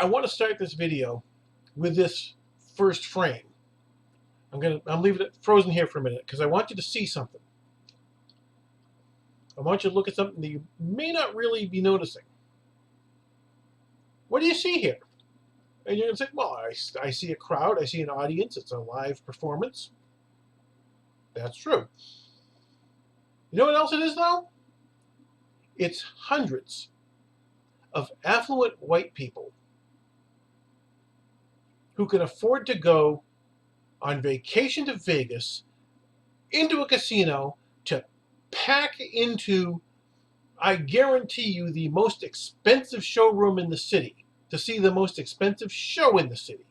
I want to start this video with this first frame. I'm leaving it frozen here for a minute because I want you to see something. I want you to look at something that you may not really be noticing. What do you see here? And you're going to say, well, I see a crowd, I see an audience, it's a live performance. That's true. You know what else it is, though? It's hundreds of affluent white people who can afford to go on vacation to Vegas, into a casino, to pack into, I guarantee you, the most expensive showroom in the city, to see the most expensive show in the city.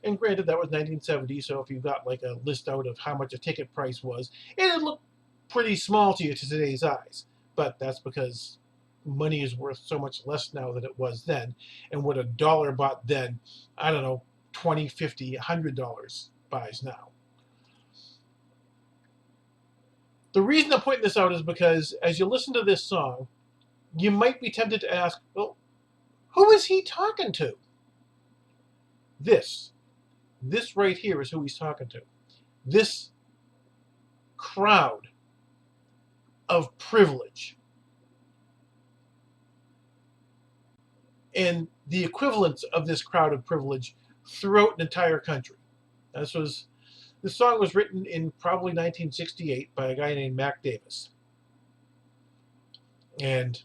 And granted, that was 1970, so if you got like a list out of how much a ticket price was, it'd look pretty small to you to today's eyes. But that's because money is worth so much less now than it was then. And what a dollar bought then, I don't know, $20, $50, $100 buys now. The reason I'm pointing this out is because as you listen to this song, you might be tempted to ask, well, who is he talking to? This right here is who he's talking to. This crowd of privilege. And the equivalence of this crowd of privilege throughout an entire country. This song was written in probably 1968 by a guy named Mac Davis. And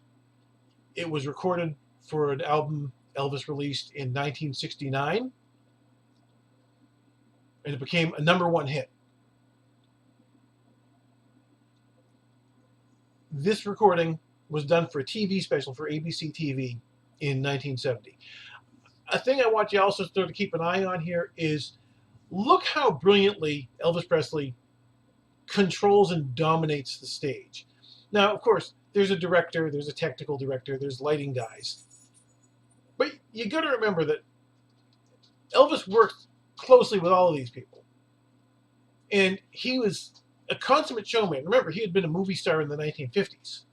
it was recorded for an album Elvis released in 1969. And it became a #1 hit. This recording was done for a TV special for ABC TV in 1970. A thing I want you also to keep an eye on here is look how brilliantly Elvis Presley controls and dominates the stage. Now, of course, there's a director, there's a technical director, there's lighting guys. But you got to remember that Elvis worked closely with all of these people. And he was a consummate showman. Remember, he had been a movie star in the 1950s.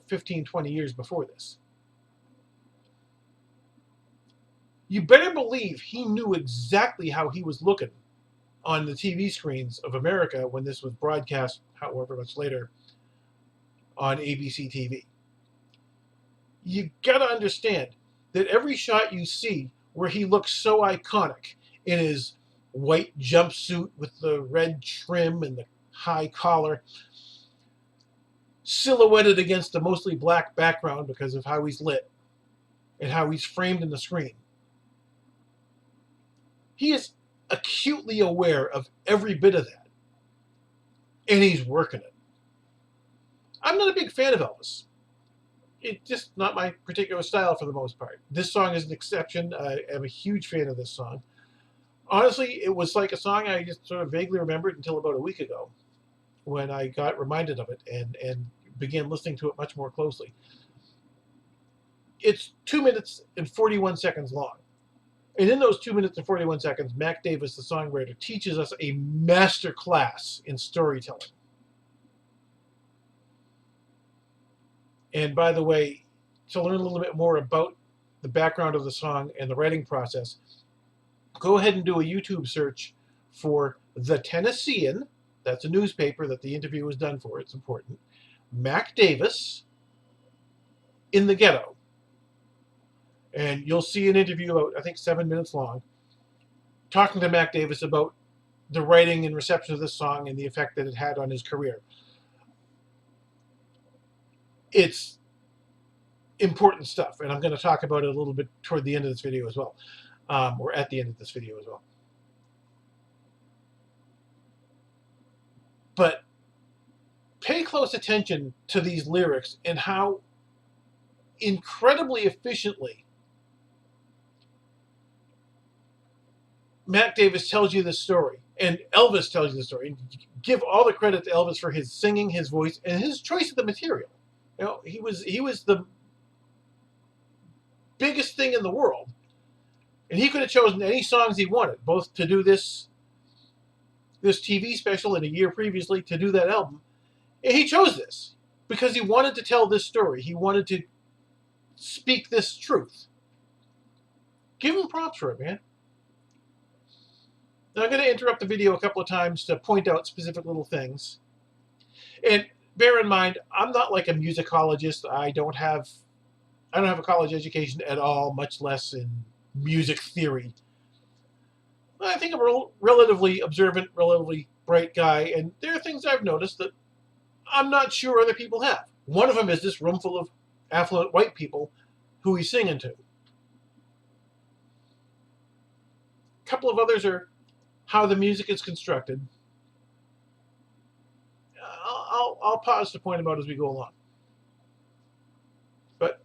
15, 20 years before this. You better believe he knew exactly how he was looking on the TV screens of America when this was broadcast, however much later, on ABC TV. You gotta understand that every shot you see where he looks so iconic in his white jumpsuit with the red trim and the high collar, silhouetted against a mostly black background because of how he's lit and how he's framed in the screen. He is acutely aware of every bit of that. And he's working it. I'm not a big fan of Elvis. It's just not my particular style for the most part. This song is an exception. I am a huge fan of this song. Honestly, it was like a song I just sort of vaguely remembered until about a week ago when I got reminded of it and began listening to it much more closely. It's 2 minutes and 41 seconds long. And in those 2 minutes and 41 seconds, Mac Davis, the songwriter, teaches us a master class in storytelling. And by the way, to learn a little bit more about the background of the song and the writing process, go ahead and do a YouTube search for The Tennessean. That's a newspaper that the interview was done for. It's important. Mac Davis in the Ghetto. And you'll see an interview about, I think, 7 minutes long, talking to Mac Davis about the writing and reception of this song and the effect that it had on his career. It's important stuff, and I'm going to talk about it a little bit toward the end of this video as well, or at the end of this video as well. But pay close attention to these lyrics and how incredibly efficiently Mac Davis tells you this story, and Elvis tells you the story. And give all the credit to Elvis for his singing, his voice, and his choice of the material. He was the biggest thing in the world, and he could have chosen any songs he wanted, both to do this TV special and a year previously to do that album. And he chose this because he wanted to tell this story. He wanted to speak this truth. Give him props for it, man. Now, I'm going to interrupt the video a couple of times to point out specific little things. And bear in mind, I'm not like a musicologist. I don't have a college education at all, much less in music theory. I think I'm a relatively observant, relatively bright guy, and there are things I've noticed that I'm not sure other people have. One of them is this room full of affluent white people who he's singing to. A couple of others are how the music is constructed. I'll pause to point them out as we go along. But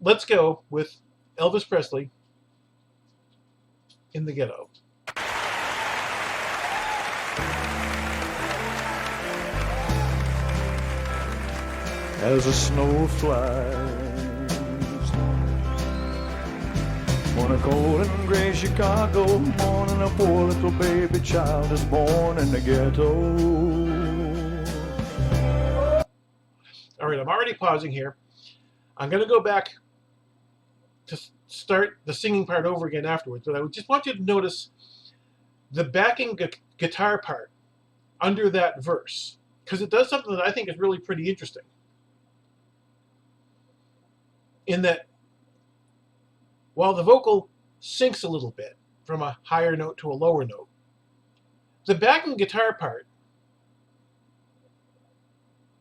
let's go with Elvis Presley in the Ghetto. As the snow flies on a cold and gray Chicago morning, a poor little baby child is born in the ghetto. All right, I'm already pausing here. I'm going to go back to start the singing part over again afterwards, but I just want you to notice the backing guitar part under that verse, because it does something that I think is really pretty interesting. In that, while the vocal sinks a little bit from a higher note to a lower note, the backing guitar part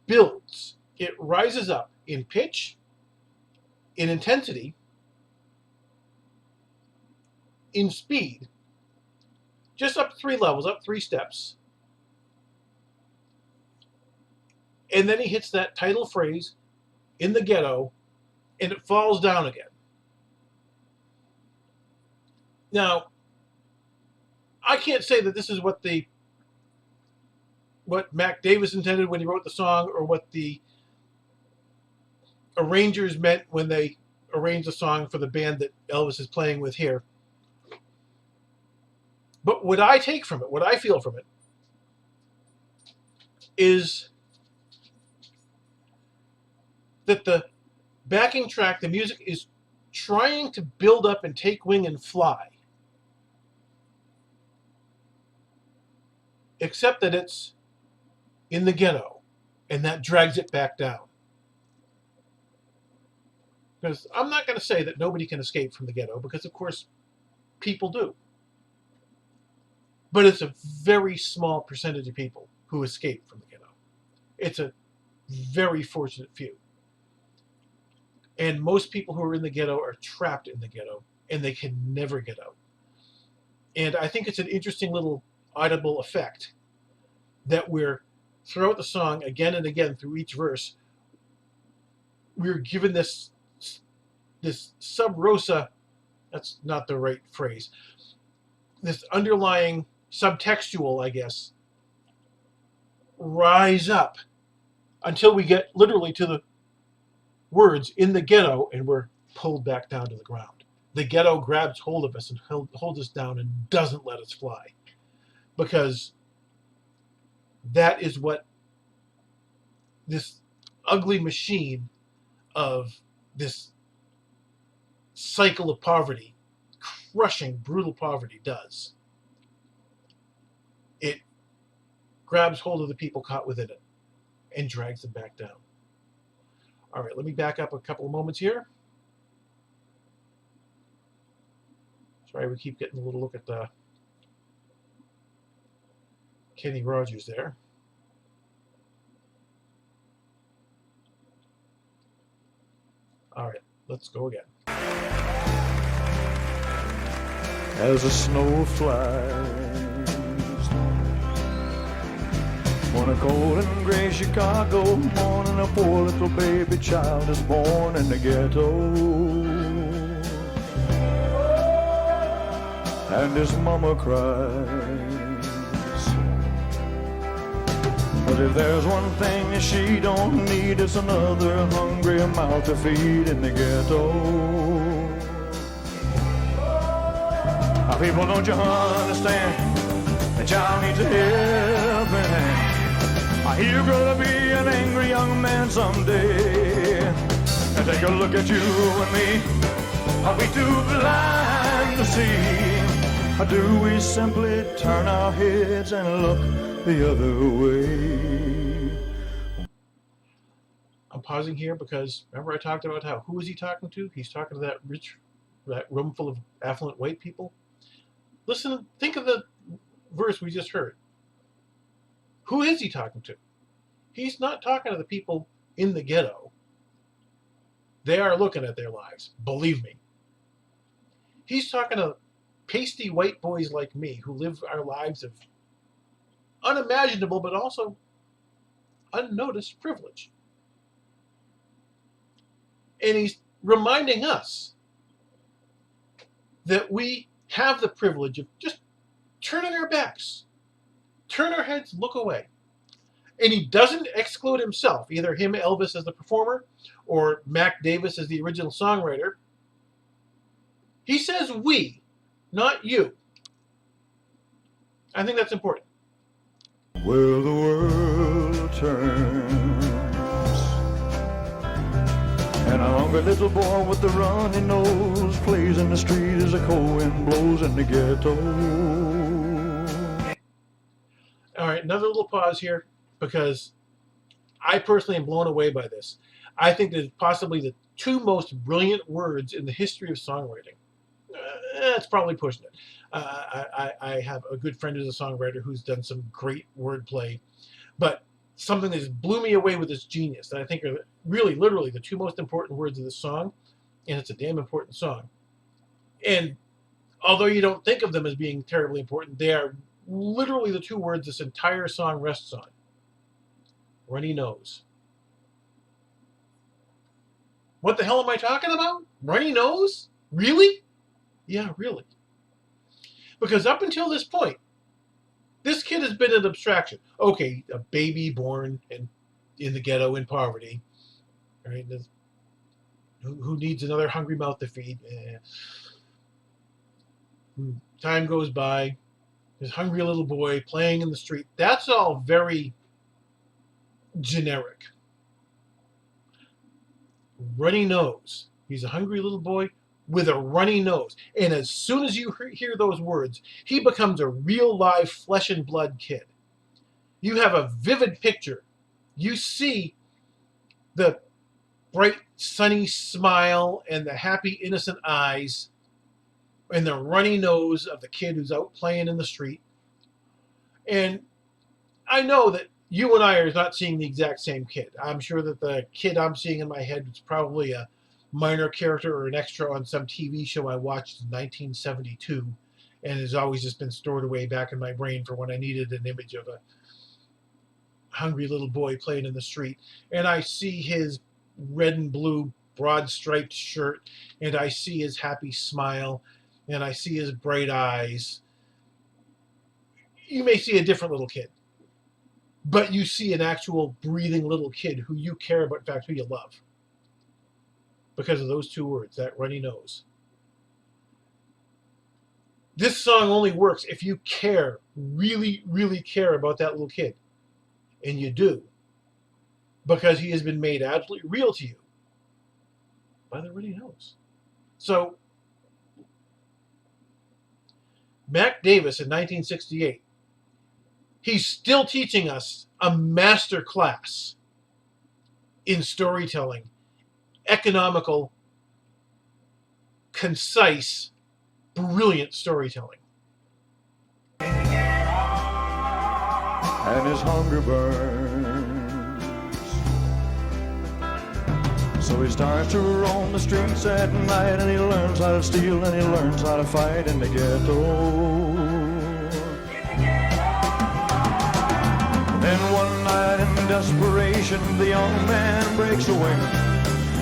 builds. It rises up in pitch, in intensity, in speed, just up 3 levels, up 3 steps. And then he hits that title phrase, in the ghetto, and it falls down again. Now, I can't say that this is what Mac Davis intended when he wrote the song, or what the arrangers meant when they arranged the song for the band that Elvis is playing with here. But what I take from it, what I feel from it, is that the backing track, the music, is trying to build up and take wing and fly. Except that it's in the ghetto, and that drags it back down. Because I'm not going to say that nobody can escape from the ghetto, because of course people do. But it's a very small percentage of people who escape from the ghetto. It's a very fortunate few. And most people who are in the ghetto are trapped in the ghetto, and they can never get out. And I think it's an interesting little audible effect that we're, throughout the song, again and again through each verse, we're given this sub rosa, that's not the right phrase, this underlying subtextual, I guess, rise up until we get literally to the words in the ghetto, and we're pulled back down to the ground. The ghetto grabs hold of us and holds us down and doesn't let us fly, because that is what this ugly machine of this cycle of poverty, crushing, brutal poverty, does. It grabs hold of the people caught within it and drags them back down. All right, let me back up a couple of moments here. Sorry, we keep getting a little look at the Kenny Rogers there. All right, let's go again. As the snow flies on a cold and gray Chicago morning, a poor little baby child is born in the ghetto. And his mama cries, but if there's one thing that she don't need, it's another hungry mouth to feed in the ghetto. Now people, don't you understand? The child needs a helping hand. He'll grow to be an angry young man someday. And take a look at you and me. Are we too blind to see? Or do we simply turn our heads and look the other way? I'm pausing here because remember I talked about who is he talking to? He's talking to that room full of affluent white people. Listen, think of the verse we just heard. Who is he talking to? He's not talking to the people in the ghetto. They are looking at their lives, believe me. He's talking to pasty white boys like me who live our lives of unimaginable but also unnoticed privilege. And he's reminding us that we have the privilege of just turning our backs, turn our heads, look away. And he doesn't exclude himself, either him, Elvis, as the performer, or Mac Davis as the original songwriter. He says we, not you. I think that's important. Well, the world turns, and a hungry little boy with the runny nose plays in the street as the cold wind blows in the ghetto. All right, another little pause here, because I personally am blown away by this. I think that it's possibly the two most brilliant words in the history of songwriting. That's probably pushing it. I have a good friend who's a songwriter who's done some great wordplay, but something that just blew me away with his genius that I think are really, literally the two most important words of this song, and it's a damn important song. And although you don't think of them as being terribly important, they are literally the two words this entire song rests on. Runny nose. What the hell am I talking about? Runny nose? Really? Yeah, really. Because up until this point, this kid has been an abstraction. Okay, a baby born in the ghetto in poverty, right? Who needs another hungry mouth to feed? Time goes by. This hungry little boy playing in the street. That's all very generic. Runny nose. He's a hungry little boy with a runny nose. And as soon as you hear those words, he becomes a real live flesh and blood kid. You have a vivid picture. You see the bright, sunny smile and the happy, innocent eyes and the runny nose of the kid who's out playing in the street. And I know that you and I are not seeing the exact same kid. I'm sure that the kid I'm seeing in my head is probably a minor character or an extra on some TV show I watched in 1972 and has always just been stored away back in my brain for when I needed an image of a hungry little boy playing in the street. And I see his red and blue broad striped shirt, and I see his happy smile, and I see his bright eyes. You may see a different little kid, but you see an actual breathing little kid who you care about, in fact, who you love. Because of those two words, that runny nose. This song only works if you care, really, really care about that little kid. And you do. Because he has been made absolutely real to you by the runny nose. So, Mac Davis in 1968, he's still teaching us a master class in storytelling. Economical, concise, brilliant storytelling. And his hunger burns, so he starts to roam the streets at night, and he learns how to steal, and he learns how to fight in the ghetto. Then one night in desperation, the young man breaks away.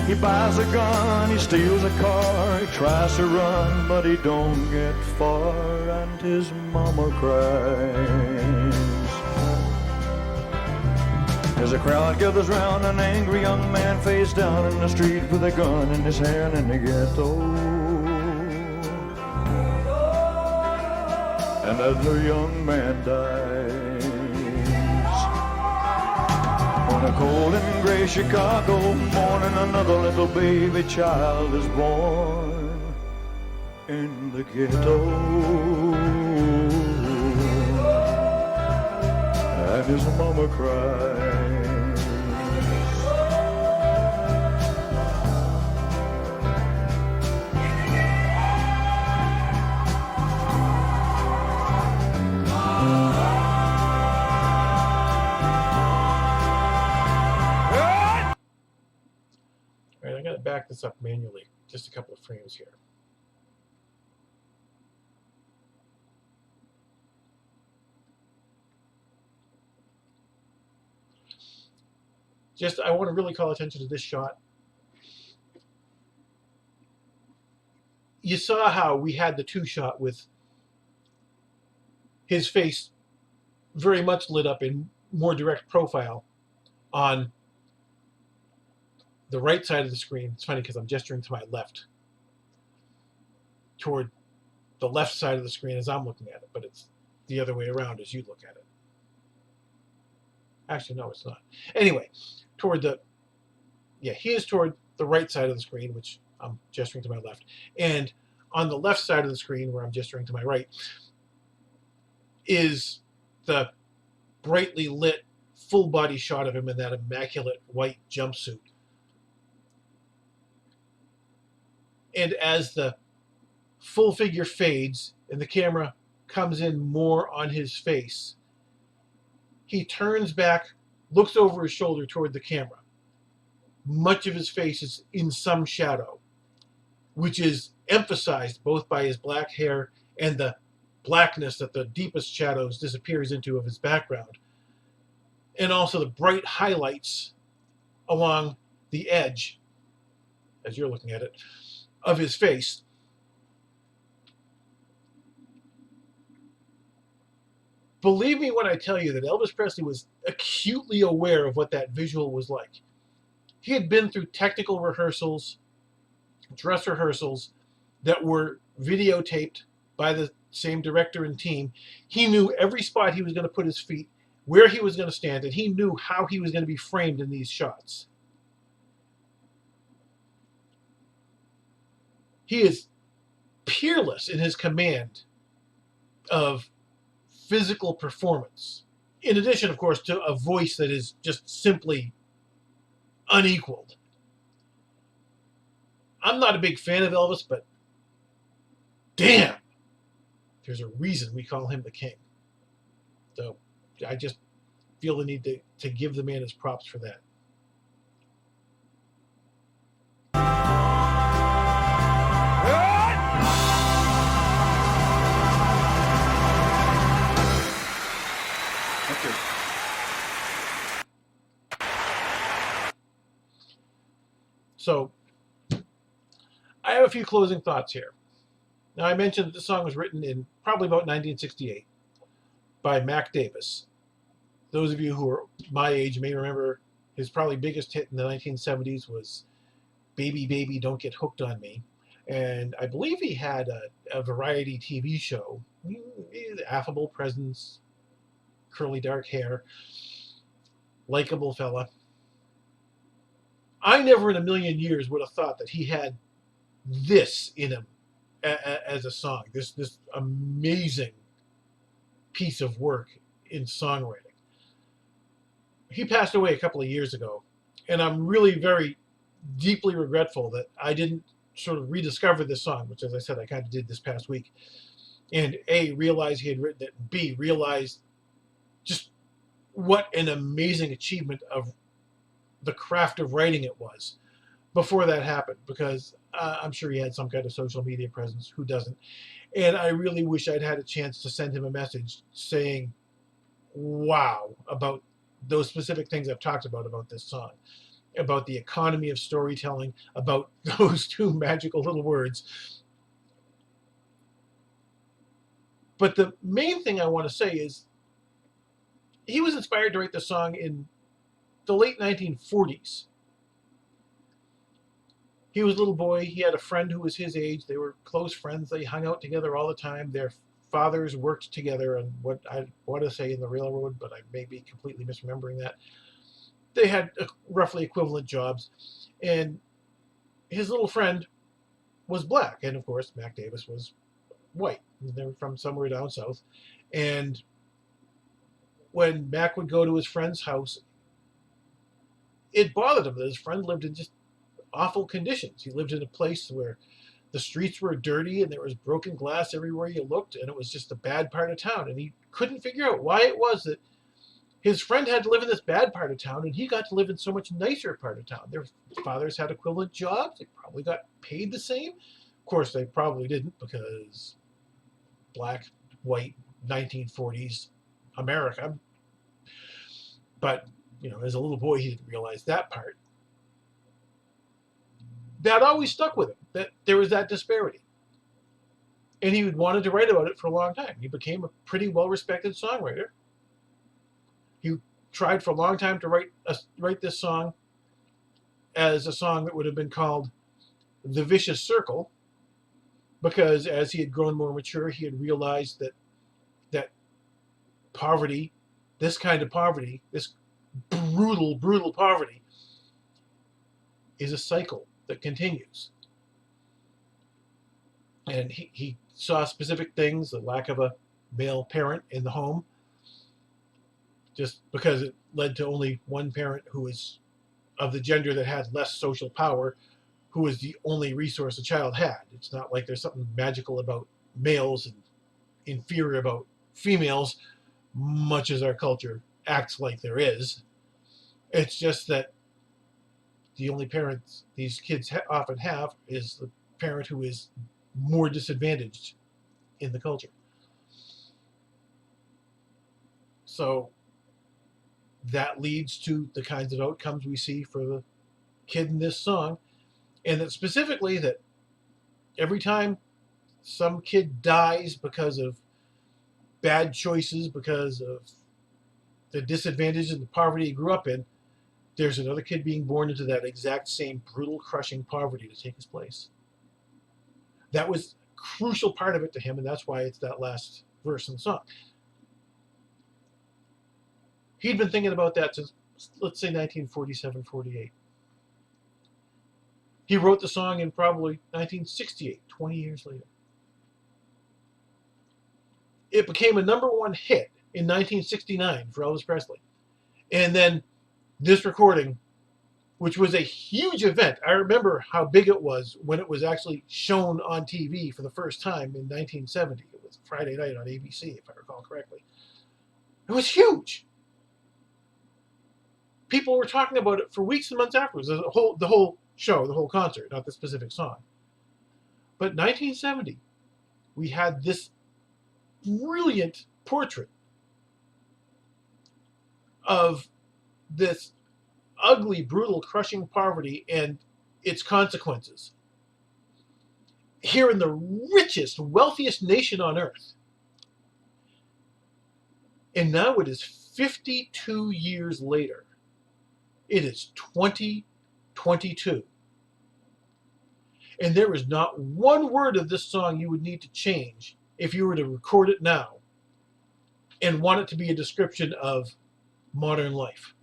He buys a gun, he steals a car, he tries to run, but he don't get far, and his mama cries. As a crowd gathers round, an angry young man face down in the street with a gun in his hand in the ghetto. And as the young man dies, on a cold and gray Chicago morning, another little baby child is born. in the ghetto, and his mama cries. All right, I got to back this up manually. Just a couple of frames here. I want to really call attention to this shot. You saw how we had the two shot with his face very much lit up in more direct profile on the right side of the screen. It's funny because I'm gesturing to my left, toward the left side of the screen as I'm looking at it, but it's the other way around as you look at it. Actually, no, it's not. Anyway, he is toward the right side of the screen, which I'm gesturing to my left. And on the left side of the screen, where I'm gesturing to my right, is the brightly lit full body shot of him in that immaculate white jumpsuit. And as the full figure fades and the camera comes in more on his face, he turns back, looks over his shoulder toward the camera. Much of his face is in some shadow, which is emphasized both by his black hair and the blackness that the deepest shadows disappears into of his background, and also the bright highlights along the edge, as you're looking at it, of his face. Believe me when I tell you that Elvis Presley was acutely aware of what that visual was like. He had been through technical rehearsals, dress rehearsals that were videotaped by the same director and team. He knew every spot he was going to put his feet, where he was going to stand, and he knew how he was going to be framed in these shots. He is peerless in his command of physical performance. In addition, of course, to a voice that is just simply unequaled. I'm not a big fan of Elvis, but damn, there's a reason we call him the king. So I just feel the need to give the man his props for that. So I have a few closing thoughts here. Now, I mentioned that the song was written in probably about 1968 by Mac Davis. Those of you who are my age may remember his probably biggest hit in the 1970s was Baby, Baby, Don't Get Hooked on Me. And I believe he had a variety TV show. Affable presence, curly dark hair, likable fella. I never in a million years would have thought that he had this in him as a song, this amazing piece of work in songwriting. He passed away a couple of years ago, and I'm really very deeply regretful that I didn't sort of rediscover this song, which, as I said, I kind of did this past week, and A, realize he had written it, and B, realize just what an amazing achievement of the craft of writing it was before that happened, because I'm sure he had some kind of social media presence. Who doesn't? And I really wish I'd had a chance to send him a message saying, wow, about those specific things I've talked about this song, about the economy of storytelling, about those two magical little words. But the main thing I want to say is he was inspired to write the song in the late 1940s. He was a little boy. He had a friend who was his age. They were close friends. They hung out together all the time. Their fathers worked together on what I want to say in the railroad, but I may be completely misremembering that. They had roughly equivalent jobs. And his little friend was black, and of course Mac Davis was white. They were from somewhere down south, and when Mac would go to his friend's house, it bothered him that his friend lived in just awful conditions. He lived in a place where the streets were dirty and there was broken glass everywhere you looked, and it was just a bad part of town. And he couldn't figure out why it was that his friend had to live in this bad part of town and he got to live in so much nicer part of town. Their fathers had equivalent jobs. They probably got paid the same. Of course, they probably didn't, because black, white, 1940s America. But, as a little boy, he didn't realize that part. That always stuck with him, that there was that disparity. And he wanted to write about it for a long time. He became a pretty well-respected songwriter. He tried for a long time to write this song as a song that would have been called The Vicious Circle, because as he had grown more mature, he had realized that poverty, this kind of poverty, this brutal, brutal poverty, is a cycle that continues. And he saw specific things, the lack of a male parent in the home, just because it led to only one parent who was of the gender that had less social power, who was the only resource a child had. It's not like there's something magical about males and inferior about females, much as our culture acts like there is. It's just that the only parents these kids often have is the parent who is more disadvantaged in the culture. So that leads to the kinds of outcomes we see for the kid in this song. And that specifically, that every time some kid dies because of bad choices, because of the disadvantages and the poverty he grew up in, there's another kid being born into that exact same brutal, crushing poverty to take his place. That was a crucial part of it to him, and that's why it's that last verse in the song. He'd been thinking about that since, let's say, 1947, 48. He wrote the song in probably 1968, 20 years later. It became a #1 hit in 1969 for Elvis Presley. And then this recording, which was a huge event. I remember how big it was when it was actually shown on TV for the first time in 1970. It was Friday night on ABC, if I recall correctly. It was huge. People were talking about it for weeks and months afterwards. The whole show, the whole concert, not the specific song. But 1970, we had this brilliant portrait of this ugly, brutal, crushing poverty and its consequences. Here in the richest, wealthiest nation on earth. And now it is 52 years later. It is 2022. And there is not one word of this song you would need to change if you were to record it now and want it to be a description of modern life.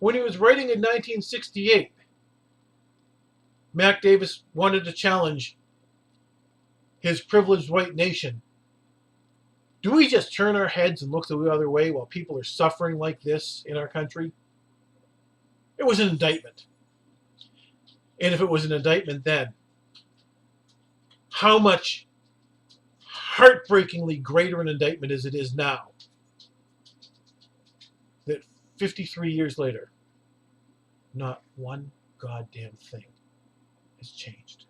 When he was writing in 1968, Mac Davis wanted to challenge his privileged white nation. Do we just turn our heads and look the other way while people are suffering like this in our country? It was an indictment. And if it was an indictment then, how much heartbreakingly greater an indictment as it is now, that 53 years later, not one goddamn thing has changed.